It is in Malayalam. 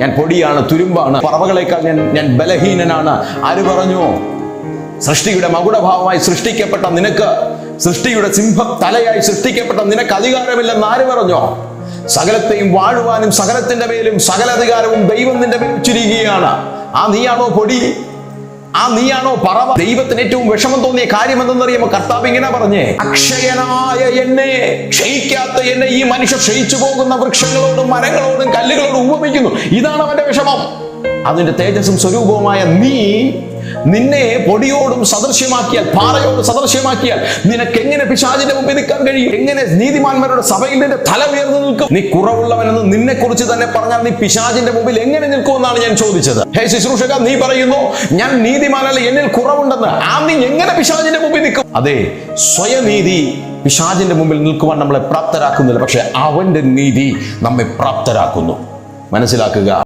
ഞാൻ പൊടിയാണ്, തുരുമ്പാണ്, പറവകളേക്കാൾ ഞാൻ ബലഹീനനാണ്. ആര് പറഞ്ഞു? സൃഷ്ടിയുടെ മകുടഭാവമായി സൃഷ്ടിക്കപ്പെട്ട നിനക്ക്, സൃഷ്ടിയുടെ സിംഹത്തലയായി സൃഷ്ടിക്കപ്പെട്ട നിനക്ക് അധികാരമില്ലെന്ന് ആര് പറഞ്ഞോ? സകലത്തെയും വാഴുവാനും സകലത്തിന്റെ മേലും സകല അധികാരവും ദൈവം നിന്റെ മേൽ വെച്ചിരിക്കുകയാണ്. ആ നീയാണോ പൊടി? ആ നീയാണോ പറവ? ദൈവത്തിന് ഏറ്റവും വിഷമം തോന്നിയ കാര്യം എന്തെന്നറിയുമോ? കർത്താവ് ഇങ്ങനെ പറഞ്ഞേ, അക്ഷയനായ എന്നെ, ക്ഷയിക്കാത്ത എന്നെ ഈ മനുഷ്യർ ക്ഷയിച്ചു പോകുന്ന വൃക്ഷങ്ങളോടും മരങ്ങളോടും കല്ലുകളോടും ഉപമിക്കുന്നു. ഇതാണ് അവന്റെ വിഷമം. അതിന്റെ തേജസ്സും സ്വരൂപവുമായ നിന്നെ പൊടിയോടും സദൃശ്യമാക്കിയാൽ, പാറയോട് സദൃശ്യമാക്കിയാൽ നിനക്ക് എങ്ങനെ പിശാചിന്റെ മുമ്പിൽ നിൽക്കാൻ കഴിയും? എങ്ങനെ നീതിമാന്മാരുടെ സഭയിൽ നിന്റെ തല ഉയർന്നു നിൽക്കും? നീ കുറവുള്ളവനെന്ന് നിന്നെ കുറിച്ച് തന്നെ പറഞ്ഞാൽ നീ പിശാചിന്റെ മുമ്പിൽ എങ്ങനെ നിൽക്കുമെന്നാണ് ഞാൻ ചോദിച്ചത്. ഹേ ശുശ്രൂഷക, നീ പറയുന്നു ഞാൻ നീതിമാനല്ല, എന്നിൽ കുറവുണ്ടെന്ന്. ആ നീ എങ്ങനെ പിശാചിന്റെ മുമ്പിൽ നിൽക്കും? അതെ, സ്വയനീതി പിശാചിന്റെ മുമ്പിൽ നിൽക്കുവാൻ നമ്മളെ പ്രാപ്തരാക്കുന്നില്ല, പക്ഷെ അവന്റെ നീതി നമ്മെ പ്രാപ്തരാക്കുന്നു. മനസ്സിലാക്കുക.